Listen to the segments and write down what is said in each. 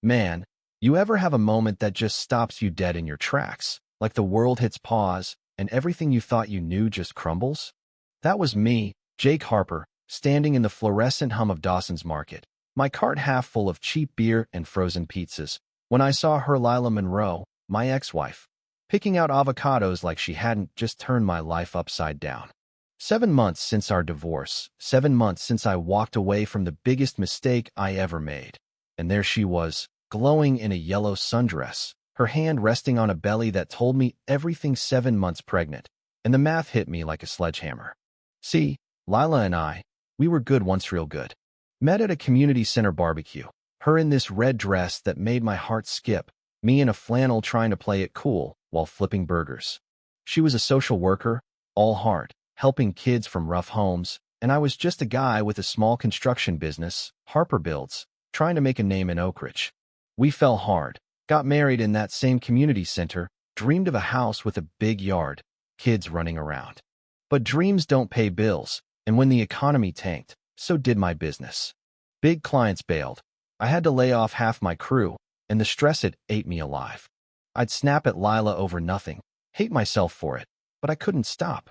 Man, you ever have a moment that just stops you dead in your tracks, like the world hits pause and everything you thought you knew just crumbles? That was me, Jake Harper, standing in the fluorescent hum of Dawson's Market, my cart half full of cheap beer and frozen pizzas, when I saw her Lila Monroe, my ex-wife, picking out avocados like she hadn't just turned my life upside down. 7 months since our divorce, 7 months since I walked away from the biggest mistake I ever made. And there she was, glowing in a yellow sundress, her hand resting on a belly that told me everything. 7 months pregnant, and the math hit me like a sledgehammer. See, Lila and I, we were good once, real good. Met at a community center barbecue, her in this red dress that made my heart skip, me in a flannel trying to play it cool while flipping burgers. She was a social worker, all heart, helping kids from rough homes, and I was just a guy with a small construction business, Harper Builds, trying to make a name in Oak Ridge. We fell hard, got married in that same community center, dreamed of a house with a big yard, kids running around. But dreams don't pay bills, and when the economy tanked, so did my business. Big clients bailed. I had to lay off half my crew, and the stress it ate me alive. I'd snap at Lila over nothing, hate myself for it, but I couldn't stop.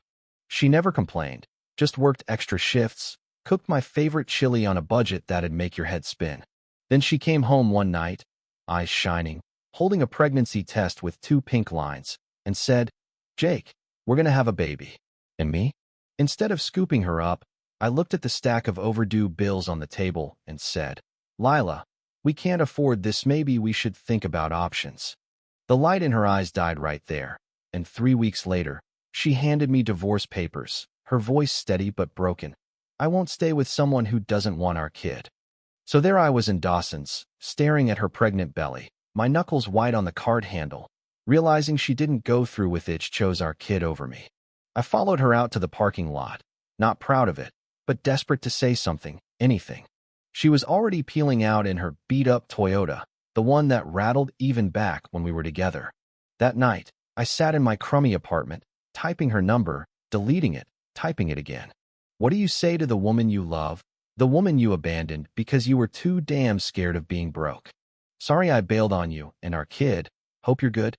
She never complained, just worked extra shifts, cooked my favorite chili on a budget that'd make your head spin. Then she came home one night, eyes shining, holding a pregnancy test with 2 pink lines, and said, "Jake, we're gonna have a baby." And me? Instead of scooping her up, I looked at the stack of overdue bills on the table and said, "Lila, we can't afford this. Maybe we should think about options." The light in her eyes died right there, and 3 weeks later, she handed me divorce papers, her voice steady but broken. "I won't stay with someone who doesn't want our kid." So there I was in Dawson's, staring at her pregnant belly, my knuckles white on the card handle, realizing she didn't go through with it, chose our kid over me. I followed her out to the parking lot, not proud of it, but desperate to say something, anything. She was already peeling out in her beat-up Toyota, the one that rattled even back when we were together. That night, I sat in my crummy apartment, typing her number, deleting it, typing it again. What do you say to the woman you love, the woman you abandoned because you were too damn scared of being broke? "Sorry I bailed on you and our kid. Hope you're good."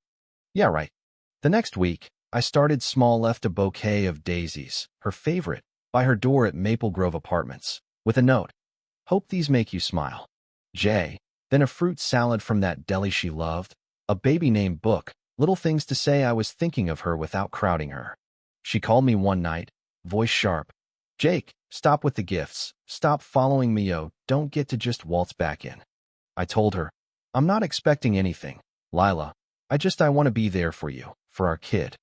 "Yeah, right." The next week, I started small, left a bouquet of daisies, her favorite, by her door at Maple Grove Apartments, with a note. "Hope these make you smile. Jay." Then a fruit salad from that deli she loved, a baby name book, little things to say I was thinking of her without crowding her. She called me one night, voice sharp. "Jake, stop with the gifts. Stop following me, yo. Don't get to just waltz back in." I told her, "I'm not expecting anything, Lila. I want to be there for you, for our kid."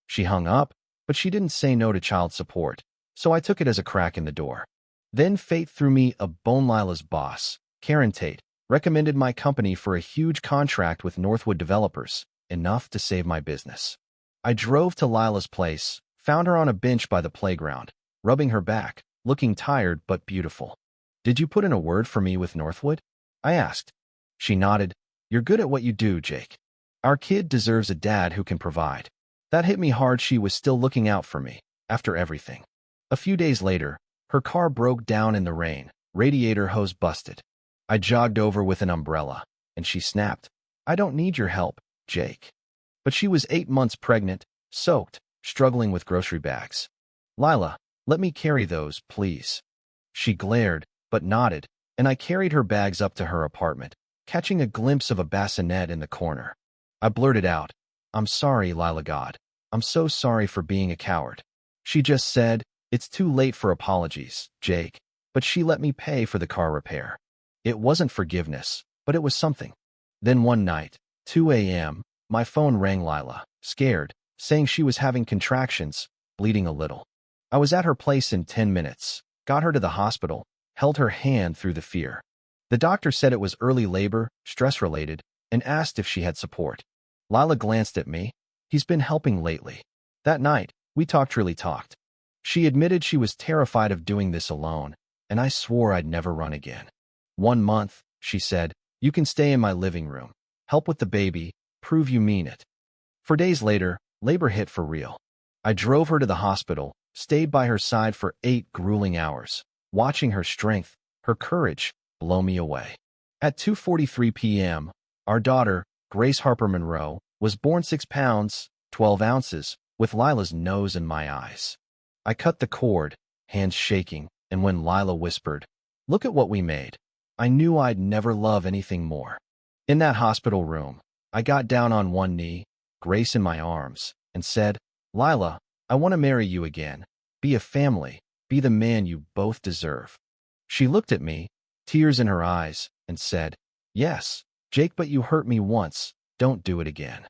She hung up, but she didn't say no to child support, so I took it as a crack in the door. Then fate threw me a bone. Lila's boss, Karen Tate, recommended my company for a huge contract with Northwood Developers, enough to save my business. I drove to Lila's place, found her on a bench by the playground, rubbing her back, looking tired but beautiful. "Did you put in a word for me with Northwood?" I asked. She nodded. "You're good at what you do, Jake. Our kid deserves a dad who can provide." That hit me hard. She was still looking out for me, after everything. A few days later, her car broke down in the rain, radiator hose busted. I jogged over with an umbrella, and she snapped, "I don't need your help, Jake." But she was 8 months pregnant, soaked, struggling with grocery bags. "Lila, let me carry those, please." She glared, but nodded, and I carried her bags up to her apartment, catching a glimpse of a bassinet in the corner. I blurted out, "I'm sorry, Lila God. I'm so sorry for being a coward." She just said, "It's too late for apologies, Jake," but she let me pay for the car repair. It wasn't forgiveness, but it was something. Then one night, 2 a.m., my phone rang. Lila, scared, saying she was having contractions, bleeding a little. I was at her place in 10 minutes, got her to the hospital, held her hand through the fear. The doctor said it was early labor, stress-related, and asked if she had support. Lila glanced at me. "He's been helping lately." That night, we really talked. She admitted she was terrified of doing this alone, and I swore I'd never run again. "1 month, she said, "you can stay in my living room, help with the baby, prove you mean it." 4 days later, labor hit for real. I drove her to the hospital, stayed by her side for 8 grueling hours, watching her strength, her courage, blow me away. At 2:43 p.m., our daughter, Grace Harper Monroe, was born 6 pounds, 12 ounces, with Lila's nose in my eyes. I cut the cord, hands shaking, and when Lila whispered, "Look at what we made," I knew I'd never love anything more. In that hospital room, I got down on one knee, Grace in my arms, and said, "Lila, I want to marry you again. Be a family. Be the man you both deserve." She looked at me, tears in her eyes, and said, "Yes, Jake, but you hurt me once. Don't do it again."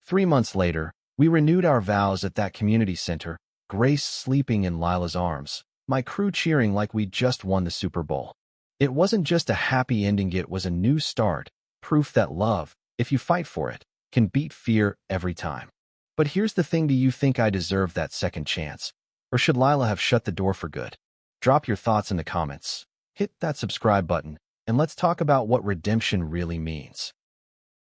3 months later, we renewed our vows at that community center, Grace sleeping in Lila's arms, my crew cheering like we'd just won the Super Bowl. It wasn't just a happy ending, it was a new start, proof that love, if you fight for it, can beat fear every time. But here's the thing, do you think I deserve that second chance? Or should Lila have shut the door for good? Drop your thoughts in the comments. Hit that subscribe button, and let's talk about what redemption really means.